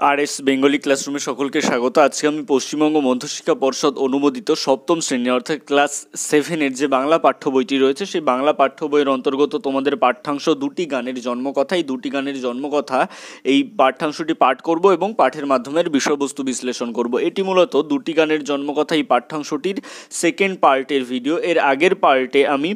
RS Bengali ক্লাসরুমে সকলকে স্বাগত। আজকে আমি পশ্চিমবঙ্গ মধ্যশিক্ষা পর্ষদ অনুমোদিত সপ্তম শ্রেণী অর্থাৎ ক্লাস 7-এর যে বাংলা পাঠ্য বইটি রয়েছে সেই বাংলা পাঠ্য বইয়ের অন্তর্গত তোমাদের পাঠ্যাংশ দুটি গানের জন্মকথা। এই দুটি গানের জন্মকথা এই পাঠ্যাংশটি পাঠ করব এবং পাঠের মাধ্যমে বিষয়বস্তু বিশ্লেষণ করব। এটি মূলত দুটি গানের জন্মকথা এই পাঠ্যাংশটির সেকেন্ড পার্টের ভিডিও। এর আগের পার্টে আমি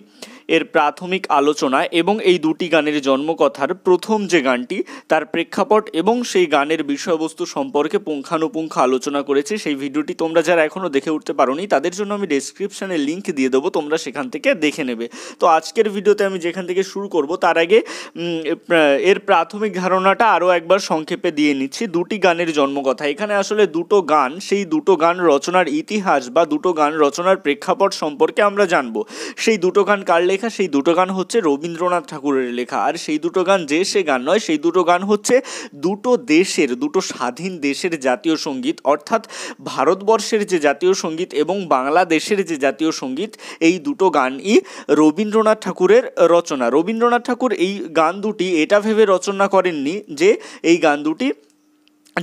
এর প্রাথমিক আলোচনা এবং এই দুটি গানের জন্মকথার প্রথম যে গানটি তার প্রেক্ষাপট এবং সেই গানের বিষয়বস্তু সম্পর্কে পুঙ্খানুপুঙ্খ আলোচনা করেছি। সেই ভিডিওটি তোমরা যারা এখনও দেখে উঠতে পারোনি তাদের জন্য আমি ডেসক্রিপশানে লিঙ্ক দিয়ে দেবো, তোমরা সেখান থেকে দেখে নেবে। তো আজকের ভিডিওতে আমি যেখান থেকে শুরু করব তার আগে এর প্রাথমিক ধারণাটা আরও একবার সংক্ষেপে দিয়ে নিচ্ছি। দুটি গানের জন্মকথা, এখানে আসলে দুটো গান, সেই দুটো গান রচনার ইতিহাস বা দুটো গান রচনার প্রেক্ষাপট সম্পর্কে আমরা জানবো। সেই দুটো গান কার লেখা? সেই দুটো গান হচ্ছে রবীন্দ্রনাথ ঠাকুরের লেখা। আর সেই দুটো গান যে সে গান নয়, সেই দুটো গান হচ্ছে দুটো স্বাধীন দেশের জাতীয় সঙ্গীত, অর্থাৎ ভারতবর্ষের যে জাতীয় সঙ্গীত এবং বাংলাদেশের যে জাতীয় সঙ্গীত, এই দুটো গানই রবীন্দ্রনাথ ঠাকুরের রচনা। রবীন্দ্রনাথ ঠাকুর এই গান দুটি এটা ভেবে রচনা করেননি যে এই গান দুটি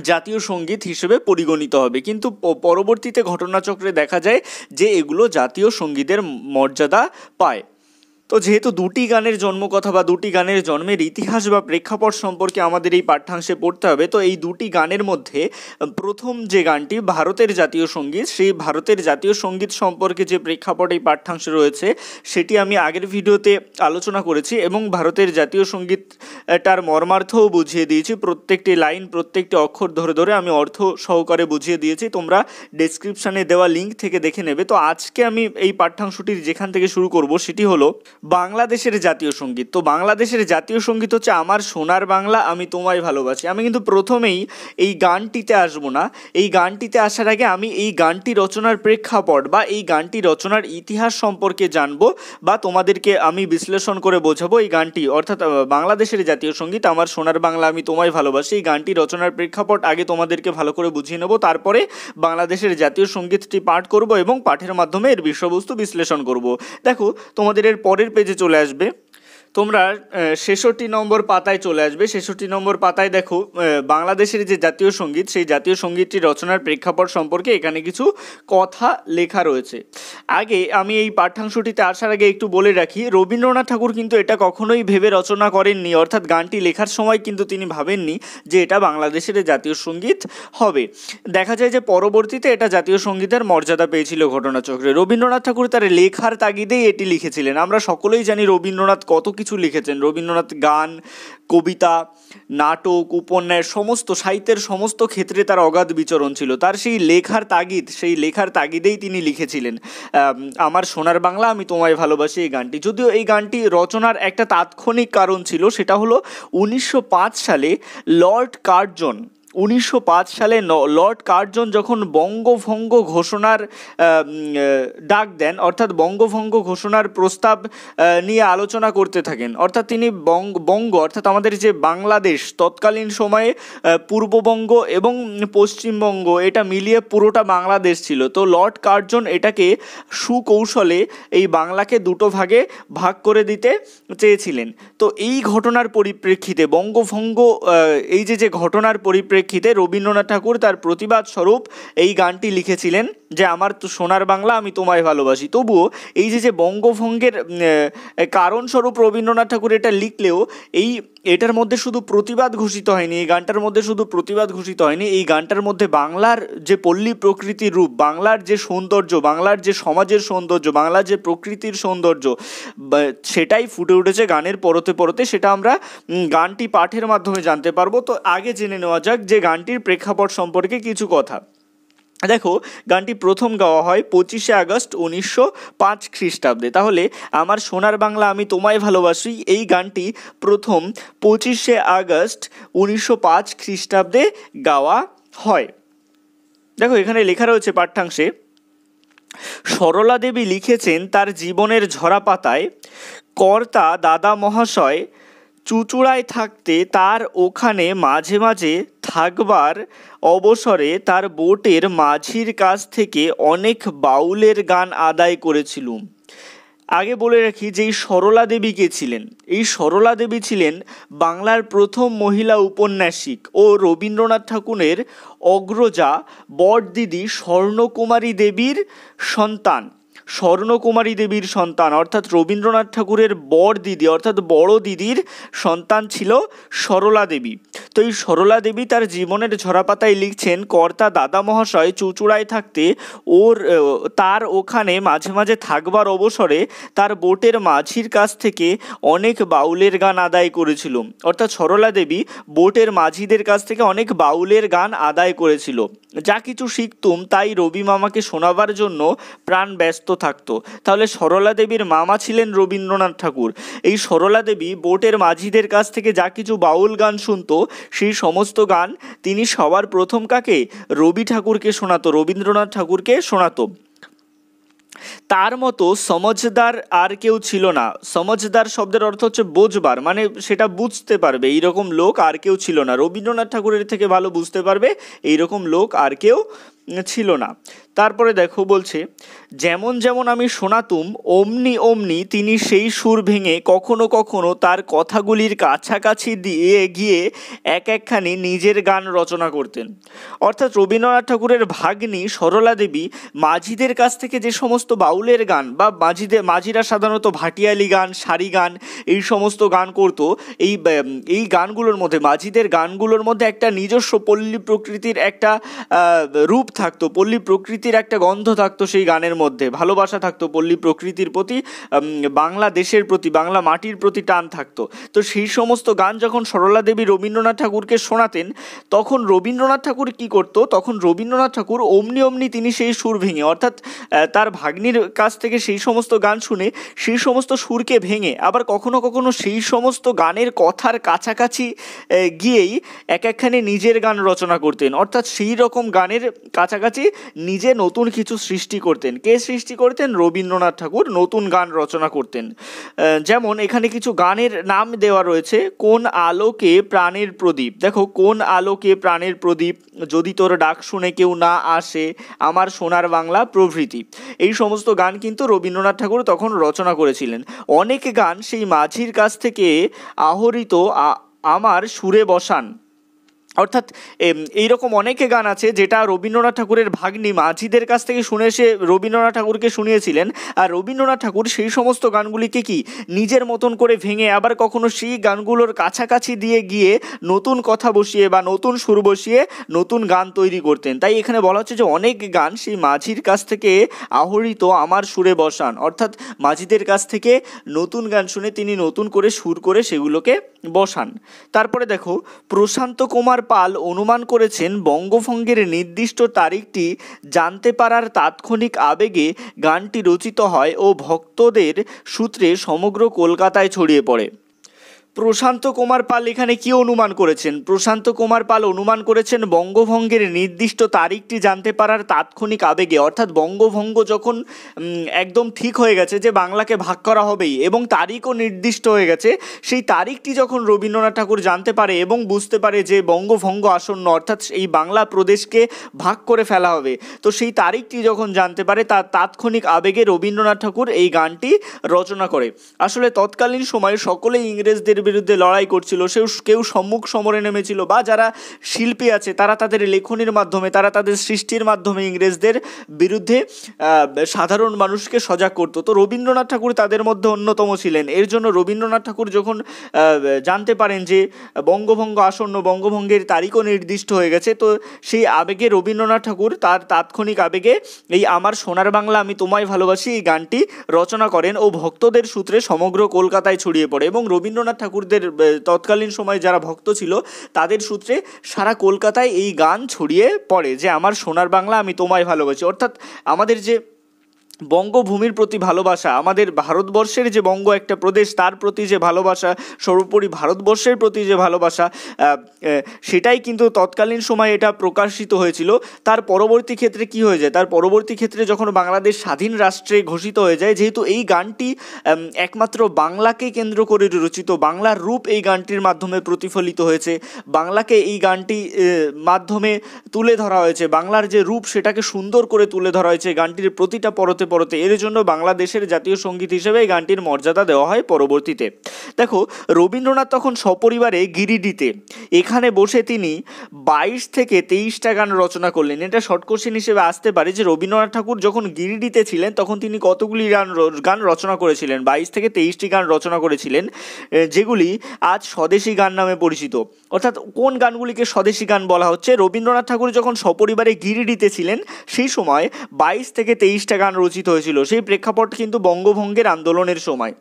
জাতীয় সঙ্গীত হিসেবে পরিগণিত হবে, কিন্তু পরবর্তীতে ঘটনাচক্রে দেখা যায় যে এগুলো জাতীয় সঙ্গীতের মর্যাদা পায়। তো যেহেতু দুটি গানের জন্মকথা বা দুটি গানের জন্মের ইতিহাস বা প্রেক্ষাপট সম্পর্কে আমাদের এই পাঠ্যাংশে পড়তে হবে, তো এই দুটি গানের মধ্যে প্রথম যে গানটি ভারতের জাতীয় সঙ্গীত, সেই ভারতের জাতীয় সঙ্গীত সম্পর্কে যে প্রেক্ষাপট এই পাঠ্যাংশে রয়েছে সেটি আমি আগের ভিডিওতে আলোচনা করেছি এবং ভারতের জাতীয় সঙ্গীতটার মর্মার্থও বুঝিয়ে দিয়েছি। প্রত্যেকটি লাইন, প্রত্যেকটি অক্ষর ধরে ধরে আমি অর্থ সহকারে বুঝিয়ে দিয়েছি, তোমরা ডেসক্রিপশানে দেওয়া লিঙ্ক থেকে দেখে নেবে। তো আজকে আমি এই পাঠ্যাংশটির যেখান থেকে শুরু করব সেটি হলো বাংলাদেশের জাতীয় সঙ্গীত। তো বাংলাদেশের জাতীয় সঙ্গীত হচ্ছে আমার সোনার বাংলা আমি তোমায় ভালোবাসি। আমি কিন্তু প্রথমেই এই গানটিতে আসবো না, এই গানটিতে আসার আগে আমি এই গানটি রচনার প্রেক্ষাপট বা এই গানটি রচনার ইতিহাস সম্পর্কে জানবো বা তোমাদেরকে আমি বিশ্লেষণ করে বোঝাবো। এই গানটি অর্থাৎ বাংলাদেশের জাতীয় সঙ্গীত আমার সোনার বাংলা আমি তোমায় ভালোবাসি, এই গানটি রচনার প্রেক্ষাপট আগে তোমাদেরকে ভালো করে বুঝিয়ে নেব, তারপরে বাংলাদেশের জাতীয় সঙ্গীতটি পাঠ করব এবং পাঠের মাধ্যমে এর বিষয়বস্তু বিশ্লেষণ করব। দেখো তোমাদের এর পরের পেজে চলে আসবে, তোমরা 66 নম্বর পাতায় চলে আসবে। 66 নম্বর পাতায় দেখো বাংলাদেশের যে জাতীয় সঙ্গীত সেই জাতীয় সঙ্গীতটি রচনার প্রেক্ষাপট সম্পর্কে এখানে কিছু কথা লেখা রয়েছে। আগে আমি এই পাঠ্যাংশটিতে আসার আগে একটু বলে রাখি, রবীন্দ্রনাথ ঠাকুর কিন্তু এটা কখনোই ভেবে রচনা করেননি, অর্থাৎ গানটি লেখার সময় কিন্তু তিনি ভাবেননি যে এটা বাংলাদেশের জাতীয় সঙ্গীত হবে। দেখা যায় যে পরবর্তীতে এটা জাতীয় সঙ্গীতের মর্যাদা পেয়েছিল ঘটনাচক্রে। রবীন্দ্রনাথ ঠাকুর তার লেখার তাগিদেই এটি লিখেছিলেন। আমরা সকলেই জানি রবীন্দ্রনাথ কত কিছু লিখেছেন। রবীন্দ্রনাথ গান, কবিতা, নাটক, উপন্যাস, সমস্ত সাহিত্যের সমস্ত ক্ষেত্রে তার অগাধ বিচরণ ছিল। তার সেই লেখার তাগিদেই তিনি লিখেছিলেন আমার সোনার বাংলা আমি তোমায় ভালোবাসি এই গানটি। যদিও এই গানটি রচনার একটা তাৎক্ষণিক কারণ ছিল, সেটা হলো 1905 সালে লর্ড কার্জন 1905 সালে লর্ড কার্জন যখন বঙ্গভঙ্গ ঘোষণার ডাক দেন, অর্থাৎ বঙ্গভঙ্গ ঘোষণার প্রস্তাব নিয়ে আলোচনা করতে থাকেন। অর্থাৎ তিনি বঙ্গ অর্থাৎ আমাদের যে বাংলাদেশ তৎকালীন সময়ে পূর্ববঙ্গ এবং পশ্চিমবঙ্গ এটা মিলিয়ে পুরোটা বাংলাদেশ ছিল। তো লর্ড কার্জন এটাকে সুকৌশলে এই বাংলাকে দুটো ভাগে ভাগ করে দিতে চেয়েছিলেন। তো এই ঘটনার পরিপ্রেক্ষিতে বঙ্গভঙ্গ এই যে ঘটনার পরিপ্রেক্ষিতে রবীন্দ্রনাথ ঠাকুর তার প্রতিবাদ স্বরূপ এই গানটি লিখেছিলেন যে আমার তো সোনার বাংলা আমি তোমায় ভালোবাসি। তবুও এই যে বঙ্গভঙ্গের কারণস্বরূপ রবীন্দ্রনাথ ঠাকুর এটা লিখলেও এটার মধ্যে শুধু প্রতিবাদ ঘোষিত হয়নি, এই গানটার মধ্যে শুধু প্রতিবাদ ঘোষিত হয়নি, এই গানটার মধ্যে বাংলার যে পল্লী প্রকৃতির রূপ, বাংলার যে সৌন্দর্য, বাংলার যে সমাজের সৌন্দর্য, বাংলার যে প্রকৃতির সৌন্দর্য সেটাই ফুটে উঠেছে গানের পরতে পরতে। সেটা আমরা গানটি পাঠের মাধ্যমে জানতে পারবো। তো আগে জেনে নেওয়া যাক যে গানটির প্রেক্ষাপট সম্পর্কে কিছু কথা। দেখো গানটি প্রথম গাওয়া হয় 25শে আগস্ট 1905 খ্রিস্টাব্দে। তাহলে আমার সোনার বাংলা আমি তোমায় ভালোবাসি এই গানটি প্রথম 25শে আগস্ট 1905 খ্রিস্টাব্দে গাওয়া হয়। দেখো এখানে লেখা রয়েছে পাঠ্যাংশে, সরলা দেবী লিখেছেন তার জীবনের ঝরা পাতায়, কর্তা দাদা মহাশয় চুঁচুড়ায় থাকতে তার ওখানে মাঝে মাঝে থাকবার অবসরে তার বোটের মাঝির কাছ থেকে অনেক বাউলের গান আদায় করেছিলুম। আগে বলে রাখি যে এই সরলা দেবী কে ছিলেন। এই সরলা দেবী ছিলেন বাংলার প্রথম মহিলা উপন্যাসিক ও রবীন্দ্রনাথ ঠাকুরের অগ্রজা বড়দিদি স্বর্ণকুমারী দেবীর সন্তান। স্বর্ণকুমারী দেবীর সন্তান অর্থাৎ রবীন্দ্রনাথ ঠাকুরের বড় দিদি অর্থাৎ বড় দিদির সন্তান ছিল সরলা দেবী। তো এই সরলা দেবী তার জীবনের ঝরাপাতায় লিখছেন, কর্তা দাদা মহাশয় চুঁচুড়ায় থাকতে তার ওখানে মাঝে মাঝে থাকবার অবসরে তার বোটের মাঝির কাছ থেকে অনেক বাউলের গান আদায় করেছিল। অর্থাৎ সরলা দেবী বোটের মাঝিদের কাছ থেকে অনেক বাউলের গান আদায় করেছিল। যা কিছু শিখতুম তাই রবি মামাকে শোনাবার জন্য প্রাণ ব্যস্ত থাকতো। তাহলে সরলা দেবীর মামা ছিলেন রবীন্দ্রনাথ ঠাকুর। এই সরলা দেবী বোটের মাঝিদের কাছ থেকে যা কিছু বাউল গান শুনতো, সেই সমস্ত গান তিনি সবার প্রথম কাকে? রবি ঠাকুরকে শোনাতো, রবীন্দ্রনাথ ঠাকুরকে শোনাতো। তার মতো সমঝদার আর কেউ ছিল না। সমঝদার শব্দের অর্থ হচ্ছে বোঝবার, মানে সেটা বুঝতে পারবে এইরকম লোক আর কেউ ছিল না। রবীন্দ্রনাথ ঠাকুরের থেকে ভালো বুঝতে পারবে এইরকম লোক আর কেউ ছিল না। তারপরে দেখো বলছে, যেমন যেমন আমি শোনাতুম অমনি অমনি তিনি সেই সুর ভেঙে কখনো কখনো তার কথাগুলির কাছাকাছি দিয়ে গিয়ে এক একখানি নিজের গান রচনা করতেন। অর্থাৎ রবীন্দ্রনাথ ঠাকুরের ভাগ্নি সরলা দেবী মাঝিদের কাছ থেকে যে সমস্ত বাউলের গান বা মাঝিরা সাধারণত ভাটিয়ালি গান, সারি গান এই সমস্ত গান করতো, এই গানগুলোর মধ্যে, মাঝিদের গানগুলোর মধ্যে একটা নিজস্ব পল্লী প্রকৃতির একটা রূপ থাকতো, পল্লী প্রকৃতির একটা গন্ধ থাকতো সেই গানের মধ্যে, ভালোবাসা থাকতো পল্লী প্রকৃতির প্রতি, বাংলাদেশের প্রতি, বাংলা মাটির প্রতি টান থাকতো। তো সেই সমস্ত গান যখন সরলা দেবী রবীন্দ্রনাথ ঠাকুরকে শোনাতেন, তখন রবীন্দ্রনাথ ঠাকুর কি করতো? তখন রবীন্দ্রনাথ ঠাকুর অমনি অমনি তিনি সেই সুর ভেঙে, অর্থাৎ তার ভাগ্নির কাছ থেকে সেই সমস্ত গান শুনে সেই সমস্ত সুরকে ভেঙে আবার কখনো কখনো সেই সমস্ত গানের কথার কাছাকাছি গিয়েই এক একখানে নিজের গান রচনা করতেন। অর্থাৎ সেই রকম গানের কাছাকাছি নিজে নতুন কিছু সৃষ্টি করতেন। কে সৃষ্টি করতেন? রবীন্দ্রনাথ ঠাকুর নতুন গান রচনা করতেন। যেমন এখানে কিছু গানের নাম দেওয়া রয়েছে, কোন আলোকে প্রাণের প্রদীপ। দেখো, কোন আলোকে প্রাণের প্রদীপ, যদি তোর ডাক শুনে কেউ না আসে, আমার সোনার বাংলা প্রভৃতি। এই সমস্ত গান কিন্তু রবীন্দ্রনাথ ঠাকুর তখন রচনা করেছিলেন। অনেক গান সেই মাঝির কাছ থেকে আহরিত আমার সুরে বসান। অর্থাৎ এইরকম অনেকে গান আছে যেটা রবীন্দ্রনাথ ঠাকুরের ভাগ্নি মাঝিদের কাছ থেকে শুনে সে রবীন্দ্রনাথ ঠাকুরকে শুনিয়েছিলেন। আর রবীন্দ্রনাথ ঠাকুর সেই সমস্ত গানগুলিকে কি নিজের মতন করে ভেঙে আবার কখনো সেই গানগুলোর কাছাকাছি দিয়ে গিয়ে নতুন কথা বসিয়ে বা নতুন সুর বসিয়ে নতুন গান তৈরি করতেন। তাই এখানে বলা হচ্ছে যে অনেক গান সেই মাঝির কাছ থেকে আহরিত আমার সুরে বসান। অর্থাৎ মাঝিদের কাছ থেকে নতুন গান শুনে তিনি নতুন করে সুর করে সেগুলোকে বসান। তারপরে দেখো, প্রশান্ত কুমার পাল অনুমান করেছেন বঙ্গভঙ্গের নির্দিষ্ট তারিখটি জানতে পারার তাৎক্ষণিক আবেগে গানটি রচিত হয় ও ভক্তদের সূত্রে সমগ্র কলকাতায় ছড়িয়ে পড়ে। প্রশান্ত কুমার পাল এখানে কি অনুমান করেছেন? প্রশান্ত কুমার পাল অনুমান করেছেন বঙ্গভঙ্গের নির্দিষ্ট তারিখটি জানতে পারার তাৎক্ষণিক আবেগে, অর্থাৎ বঙ্গভঙ্গ যখন একদম ঠিক হয়ে গেছে যে বাংলাকে ভাগ করা হবেই এবং তারিখও নির্দিষ্ট হয়ে গেছে, সেই তারিখটি যখন রবীন্দ্রনাথ ঠাকুর জানতে পারে এবং বুঝতে পারে যে বঙ্গভঙ্গ আসন্ন, অর্থাৎ এই বাংলা প্রদেশকে ভাগ করে ফেলা হবে, তো সেই তারিখটি যখন জানতে পারে তার তাৎক্ষণিক আবেগে রবীন্দ্রনাথ ঠাকুর এই গানটি রচনা করে। আসলে তৎকালীন সময়ে সকলেই ইংরেজদের বিরুদ্ধে লড়াই করছিল, কেউ সম্মুখ সমরে নেমেছিল, বা যারা শিল্পী আছে তারা তাদের লেখনীর মাধ্যমে, তারা তাদের সৃষ্টির মাধ্যমে ইংরেজদের বিরুদ্ধে সাধারণ মানুষকে সজাগ করত। তো রবীন্দ্রনাথ ঠাকুর তাদের মধ্যে অন্যতম ছিলেন। এর জন্য রবীন্দ্রনাথ ঠাকুর যখন জানতে পারেন যে বঙ্গভঙ্গ আসন্ন, বঙ্গভঙ্গের তারিখও নির্দিষ্ট হয়ে গেছে, তো সেই আবেগে রবীন্দ্রনাথ ঠাকুর তার তাৎক্ষণিক আবেগে এই আমার সোনার বাংলা আমি তোমায় ভালোবাসি এই গানটি রচনা করেন ও ভক্তদের সূত্রে সমগ্র কলকাতায় ছড়িয়ে পড়ে। এবং রবীন্দ্রনাথ ঠাকুরদের তৎকালীন সময়ে যারা ভক্ত ছিল তাদের সূত্রে সারা কলকাতায় এই গান ছড়িয়ে পড়ে যে আমার সোনার বাংলা আমি তোমায় ভালোবাসি। অর্থাৎ আমাদের যে বঙ্গভূমির প্রতি ভালোবাসা, আমাদের ভারতবর্ষের যে বঙ্গ একটা প্রদেশ তার প্রতি যে ভালোবাসা, সর্বোপরি ভারতবর্ষের প্রতি যে ভালোবাসা, সেটাই কিন্তু তৎকালীন সময়ে এটা প্রকাশিত হয়েছিল। তার পরবর্তী ক্ষেত্রে কি হয়ে যায়? তার পরবর্তী ক্ষেত্রে যখন বাংলাদেশ স্বাধীন রাষ্ট্রে ঘোষিত হয়ে যায়, যেহেতু এই গানটি একমাত্র বাংলাকে কেন্দ্র করে রচিত, বাংলার রূপ এই গানটির মাধ্যমে প্রতিফলিত হয়েছে, বাংলাকে এই গানটি মাধ্যমে তুলে ধরা হয়েছে, বাংলার যে রূপ সেটাকে সুন্দর করে তুলে ধরা হয়েছে গানটির প্রতিটা পরতে পরতে। এর জন্য বাংলাদেশের জাতীয় সঙ্গীত হিসেবে এই গানটির মর্যাদা দেওয়া হয় পরবর্তীতে। দেখো, রবীন্দ্রনাথ তখন সপরিবারে গিরিডিতে এখানে বসে তিনি 22 থেকে 23টা গান রচনা করলেন। এটা শর্ট কোশ্চেন হিসেবে আসতে পারে যে রবীন্দ্রনাথ ঠাকুর যখন গিরিডিতে ছিলেন তখন তিনি কতগুলি গান রচনা করেছিলেন। 22 থেকে 23টি গান রচনা করেছিলেন, যেগুলি আজ স্বদেশী গান নামে পরিচিত। অর্থাৎ কোন গানগুলিকে স্বদেশী গান বলা হচ্ছে? রবীন্দ্রনাথ ঠাকুর যখন সপরিবারে গিরিডিতে ছিলেন সেই সময় 22 থেকে 23টা গান রচিত হয়েছিল। সেই প্রেক্ষাপট কিন্তু বঙ্গভঙ্গের আন্দোলনের সময়,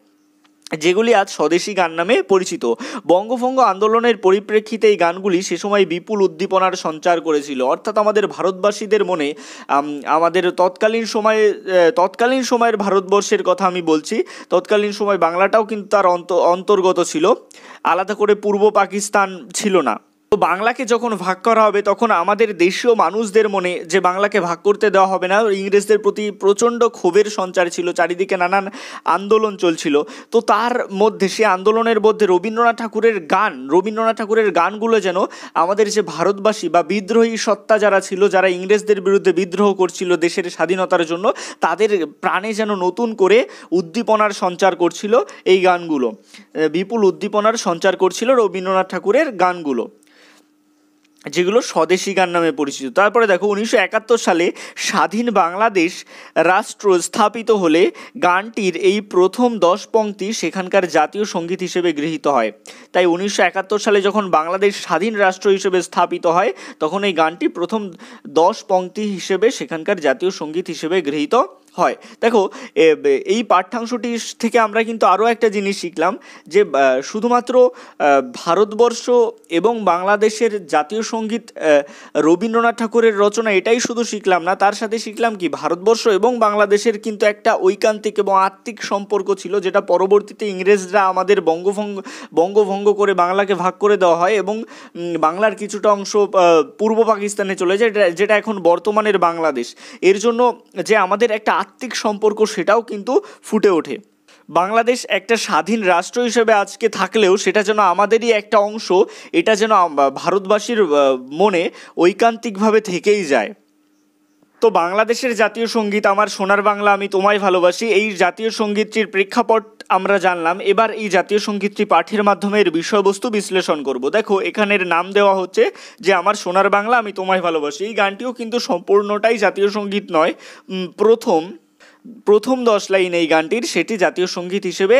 যেগুলি আজ স্বদেশী গান নামে পরিচিত। বঙ্গভঙ্গ আন্দোলনের পরিপ্রেক্ষিতে এই গানগুলি সে সময় বিপুল উদ্দীপনার সঞ্চার করেছিল। অর্থাৎ আমাদের ভারতবাসীদের মনে, আমাদের তৎকালীন সময়ের ভারতবর্ষের কথা আমি বলছি, তৎকালীন সময় বাংলাটাও কিন্তু তার অন্তর্গত ছিল, আলাদা করে পূর্ব পাকিস্তান ছিল না। তো বাংলাকে যখন ভাগ করা হবে তখন আমাদের দেশীয় মানুষদের মনে যে বাংলাকে ভাগ করতে দেওয়া হবে না, ইংরেজদের প্রতি প্রচণ্ড ক্ষোভের সঞ্চার ছিল, চারিদিকে নানান আন্দোলন চলছিল। তো তার মধ্যে, সে আন্দোলনের মধ্যে রবীন্দ্রনাথ ঠাকুরের গানগুলো যেন আমাদের যে ভারতবাসী বা বিদ্রোহী সত্তা যারা ছিল, যারা ইংরেজদের বিরুদ্ধে বিদ্রোহ করছিল দেশের স্বাধীনতার জন্য, তাদের প্রাণে যেন নতুন করে উদ্দীপনার সঞ্চার করছিল এই গানগুলো, বিপুল উদ্দীপনার সঞ্চার করছিল রবীন্দ্রনাথ ঠাকুরের গানগুলো, যেগুলো স্বদেশী গান নামে পরিচিত। তারপরে দেখো, 1971 সালে স্বাধীন বাংলাদেশ রাষ্ট্র স্থাপিত হলে গানটির এই প্রথম 10 পংক্তি সেখানকার জাতীয় সঙ্গীত হিসেবে গৃহীত হয়। তাই 1971 সালে যখন বাংলাদেশ স্বাধীন রাষ্ট্র হিসেবে স্থাপিত হয় তখন এই গানটি প্রথম 10 পংক্তি হিসেবে সেখানকার জাতীয় সঙ্গীত হিসেবে গৃহীত হয়। দেখো, এই পাঠ্যাংশটি থেকে আমরা কিন্তু আরও একটা জিনিস শিখলাম যে শুধুমাত্র ভারতবর্ষ এবং বাংলাদেশের জাতীয় সঙ্গীত রবীন্দ্রনাথ ঠাকুরের রচনা, এটাই শুধু শিখলাম না, তার সাথে শিখলাম কি ভারতবর্ষ এবং বাংলাদেশের কিন্তু একটা ঐকান্তিক এবং আত্মিক সম্পর্ক ছিল, যেটা পরবর্তীতে ইংরেজরা আমাদের বঙ্গভঙ্গ করে বাংলাকে ভাগ করে দেওয়া হয় এবং বাংলার কিছুটা অংশ পূর্ব পাকিস্তানে চলে যায়, যেটা এখন বর্তমানের বাংলাদেশ। এর জন্য যে আমাদের একটা আত্মিক সম্পর্ক সেটাও কিন্তু ফুটে ওঠে। বাংলাদেশ একটা স্বাধীন রাষ্ট্র হিসেবে আজকে থাকলেও সেটা যেন আমাদেরই একটা অংশ, এটা যেন ভারতবাসীর মনে ঐকান্তিকভাবে থেকেই যায়। তো বাংলাদেশের জাতীয় সঙ্গীত আমার সোনার বাংলা আমি তোমায় ভালোবাসি, এই জাতীয় সঙ্গীতটির প্রেক্ষাপট আমরা জানলাম। এবার এই জাতীয় সঙ্গীতটি পাঠের মাধ্যমে এর বিষয়বস্তু বিশ্লেষণ করব। দেখো, এখানের নাম দেওয়া হচ্ছে যে আমার সোনার বাংলা আমি তোমায় ভালোবাসি। এই গানটিও কিন্তু সম্পূর্ণটাই জাতীয় সঙ্গীত নয়, প্রথম 10 লাইন এই গানটির সেটি জাতীয় সঙ্গীত হিসেবে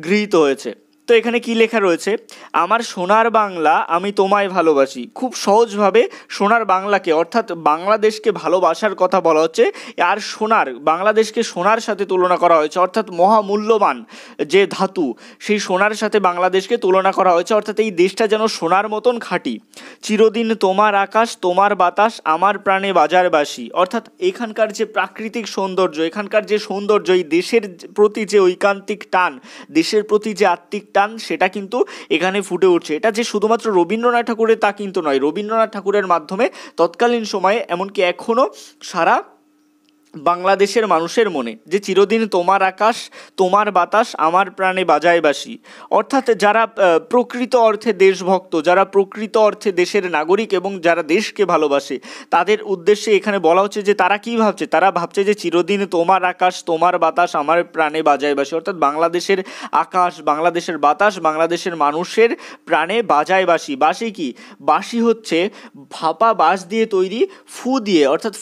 গৃহীত হয়েছে। তো এখানে কি লেখা রয়েছে? আমার সোনার বাংলা আমি তোমায় ভালোবাসি। খুব সহজভাবে সোনার বাংলাকে অর্থাৎ বাংলাদেশকে ভালোবাসার কথা বলা হচ্ছে, আর বাংলাদেশকে সোনার সাথে তুলনা করা হয়েছে, অর্থাৎ মহামূল্যবান যে ধাতু সেই সোনার সাথে বাংলাদেশকে তুলনা করা হয়েছে, অর্থাৎ এই দেশটা যেন সোনার মতন খাঁটি। চিরদিন তোমার আকাশ তোমার বাতাস আমার প্রাণে বাজার বাসি। অর্থাৎ এখানকার যে প্রাকৃতিক সৌন্দর্য, এখানকার যে সৌন্দর্য, এই দেশের প্রতি যে ঐকান্তিক টান, দেশের প্রতি যে আত্মিক টান, সেটা কিন্তু এখানে ফুটে উঠছে। এটা যে শুধুমাত্র রবীন্দ্রনাথ ঠাকুরের তা কিন্তু নয়, রবীন্দ্রনাথ ঠাকুরের মাধ্যমে তৎকালীন সময়ে এমনকি এখনও সারা বাংলাদেশের মানুষের মনে যে চিরদিন তোমার আকাশ তোমার বাতাস আমার প্রাণে বাজায় বাসি। অর্থাৎ যারা প্রকৃত অর্থে দেশভক্ত, যারা প্রকৃত অর্থে দেশের নাগরিক এবং যারা দেশকে ভালোবাসে, তাদের উদ্দেশ্যে এখানে বলা হচ্ছে যে তারা কি ভাবছে, তারা ভাবছে যে চিরদিন তোমার আকাশ তোমার বাতাস আমার প্রাণে বাজায় বাসি। অর্থাৎ বাংলাদেশের আকাশ, বাংলাদেশের বাতাস, বাংলাদেশের মানুষের প্রাণে বাজায় বাসি। বাসি কি? বাসি হচ্ছে ভাপা বাঁশ দিয়ে তৈরি ফু দিয়ে, অর্থাৎ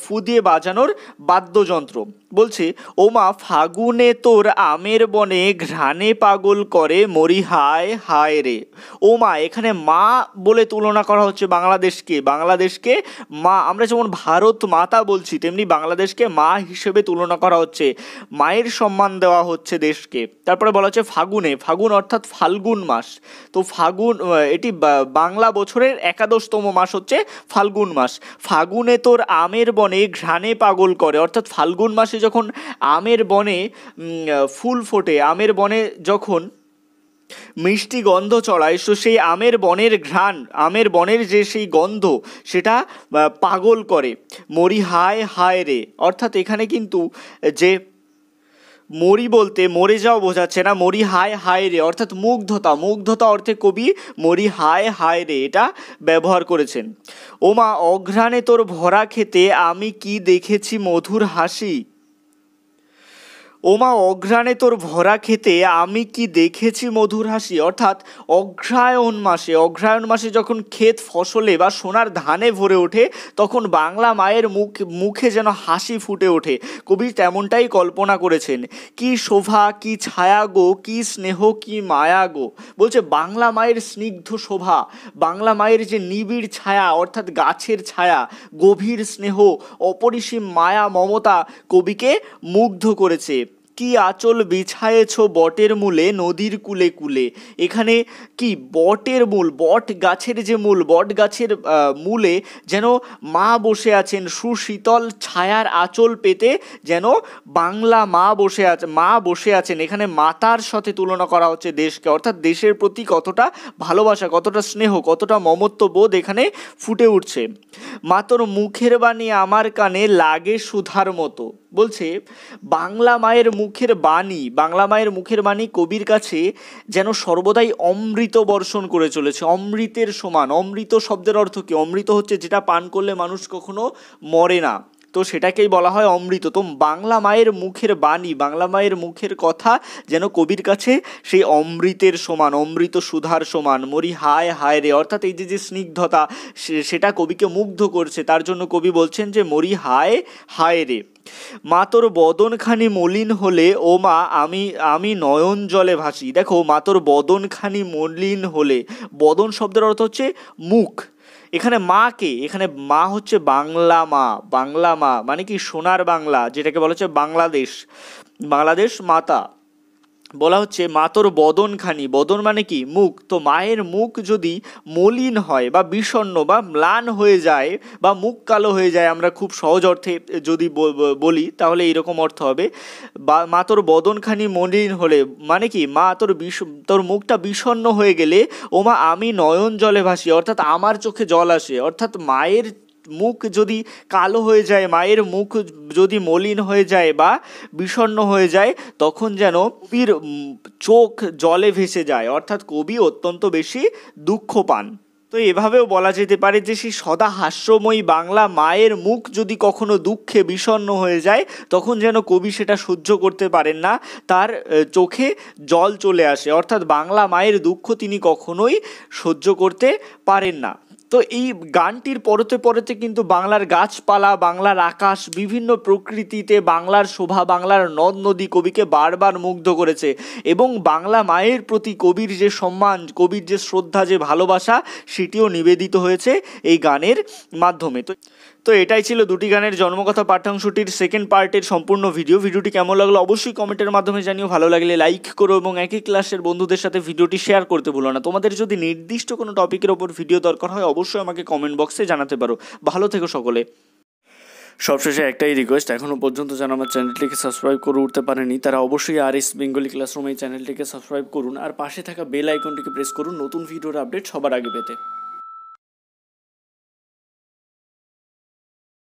ফু দিয়ে বাজানোর বাদ্যযন্ত্র। বলছে, ওমা ফাগুনে তোর আমের বনে ঘ্রাণে পাগল করে মরি হায় হায় রে। ওমা, এখানে মা বলে তুলনা করা হচ্ছে বাংলাদেশকে মা। আমরা যেমন ভারত মাতা বলছি, তেমনি বাংলাদেশকে মা হিসেবে তুলনা করা হচ্ছে, মায়ের সম্মান দেওয়া হচ্ছে দেশকে। তারপরে বলা হচ্ছে ফাগুন অর্থাৎ ফাল্গুন মাস। তো ফাগুন এটি বাংলা বছরের 11তম মাস হচ্ছে ফাল্গুন মাস। ফাগুনে তোর আমের বনে ঘ্রাণে পাগল করে, অর্থাৎ ফাল্গুন মাসে যখন আমের বনে ফুল ফোটে, আমের বনে যখন মিষ্টি গন্ধ ছড়ায়, তো সেই আমের বনের ঘ্রাণ, আমের বনের যে সেই গন্ধ, সেটা পাগল করে। মরি হায় হায় রে, অর্থাৎ এখানে কিন্তু যে মরি বলতে মরে যাও বোঝাচ্ছে না, মরি হায় হায় রে অর্থাৎ মুগ্ধতা অর্থে কবি মরি হায় হায় রে এটা ব্যবহার করেছেন। ওমা অঘ্রাণে তোর ভরা খেতে আমি কি দেখেছি মধুর হাসি। ওমা অঘ্রাণে তোর ভরা খেতে আমি কি দেখেছি মধুর হাসি। অর্থাৎ অগ্রহায়ণ মাসে যখন ক্ষেত ফসলে বা সোনার ধানে ভরে ওঠে তখন বাংলা মায়ের মুখে যেন হাসি ফুটে ওঠে। কবি তেমনটাই কল্পনা করেছেন। কি শোভা, কি ছায়া গো, কি স্নেহ, কি মায়া গো। বলছে বাংলা মায়ের স্নিগ্ধ শোভা, বাংলা মায়ের যে নিবিড় ছায়া অর্থাৎ গাছের ছায়া, গভীর স্নেহ, অপরিসীম মায়া মমতা কবিকে মুগ্ধ করেছে। কি আঁচল বিছায়েছ বটের মূলে নদীর কূলে কূলে। এখানে কি বটের মূল, বট গাছের যে মূল, বট গাছের মূলে যেন মা বসে আছেন সুশীতল ছায়ার আঁচল পেতে, যেন বাংলা মা বসে আছেন। এখানে মাতার সাথে তুলনা করা হচ্ছে দেশকে, অর্থাৎ দেশের প্রতি কতটা ভালোবাসা, কতটা স্নেহ, কতটা মমত্ববোধ এখানে ফুটে উঠছে। মা তোর মুখের বাণী আমার কানে লাগে সুধার মতো। বলছে বাংলা মায়ের মুখের বাণী কবির কাছে যেন সর্বদাই অমৃত বর্ষণ করে চলেছে, অমৃতের সমান। অমৃত শব্দের অর্থ কি? অমৃত হচ্ছে যেটা পান করলে মানুষ কখনো মরে না, তো সেটাকেই বলা হয় অমৃত। তো বাংলা মায়ের মুখের বাণী, বাংলা মায়ের মুখের কথা যেন কবির কাছে সেই অমৃতের সমান, অমৃত সুধার সমান। মরি হায় হায় রে, অর্থাৎ এই যে স্নিগ্ধতা সেটা কবিকে মুগ্ধ করছে, তার জন্য কবি বলছেন যে মরি হায় হায় রে। মা তোর বদনখানি মলিন হলে ও মা আমি নয়ন জলে ভাসি। দেখো মা তোর বদনখানি মলিন হলে, বদন শব্দের অর্থ হচ্ছে মুখ। এখানে মা কে? এখানে মা হচ্ছে বাংলা মা মানে কি সোনার বাংলা, যেটাকে বলা হচ্ছে বাংলাদেশ মাতা। বলা হচ্ছে মা তোর বদনখানি, বদন মানে কি? মুখ। তো মায়ের মুখ যদি মলিন হয় বা বিষণ্ণ বা ম্লান হয়ে যায় বা মুখ কালো হয়ে যায়, আমরা খুব সহজ অর্থে যদি বলি তাহলে এইরকম অর্থ হবে, বা মা তোর বদনখানি মলিন হলে মানে কি? মা তোর মুখটা বিষণ্ণ হয়ে গেলে ও মা আমি নয়ন জলে ভাসি, অর্থাৎ আমার চোখে জল আসে। অর্থাৎ মায়ের মুখ যদি কালো হয়ে যায়, মায়ের মুখ যদি মলিন হয়ে যায় বা বিষণ্ণ হয়ে যায়, তখন যেন কবির চোখ জলে ভেসে যায়, অর্থাৎ কবি অত্যন্ত বেশি দুঃখ পান। তো এভাবেও বলা যেতে পারে যে সেই সদা হাস্যময়ী বাংলা মায়ের মুখ যদি কখনো দুঃখে বিষণ্ণ হয়ে যায়, তখন যেন কবি সেটা সহ্য করতে পারেন না, তার চোখে জল চলে আসে, অর্থাৎ বাংলা মায়ের দুঃখ তিনি কখনোই সহ্য করতে পারেন না। তো এই গানটির পরতে কিন্তু বাংলার গাছপালা, বাংলার আকাশ, বিভিন্ন প্রকৃতিতে বাংলার শোভা, বাংলার নদ নদী কবিকে বারবার মুগ্ধ করেছে। এবং বাংলা মায়ের প্রতি কবির যে সম্মান, কবির যে শ্রদ্ধা, যে ভালোবাসা, সেটিও নিবেদিত হয়েছে এই গানের মাধ্যমে। তো এটাই ছিল দুটি গানের জন্মকথা পাঠ্যাংশটির সেকেন্ড পার্টের সম্পূর্ণ ভিডিওটি কেমন লাগলো অবশ্যই কমেন্টের মাধ্যমে জানিও। ভালো লাগলে লাইক করো এবং একই ক্লাসের বন্ধুদের সাথে ভিডিওটি শেয়ার করতে ভুলো না। তোমাদের যদি নির্দিষ্ট কোনো টপিকের ওপর ভিডিও দরকার হয় অবশ্যই আমাকে কমেন্ট বক্সে জানাতে পারো। ভালো থেকো সকলে। সবশেষে একটাই রিকোয়েস্ট, এখনও পর্যন্ত যারা আমার চ্যানেলটিকে সাবস্ক্রাইব করে উঠতে পারেনি তারা অবশ্যই RS বেঙ্গলি ক্লাসরুম এই চ্যানেলটিকে সাবস্ক্রাইব করুন আর পাশে থাকা বেল আইকনটিকে প্রেস করুন নতুন ভিডিওর আপডেট সবার আগে পেতে।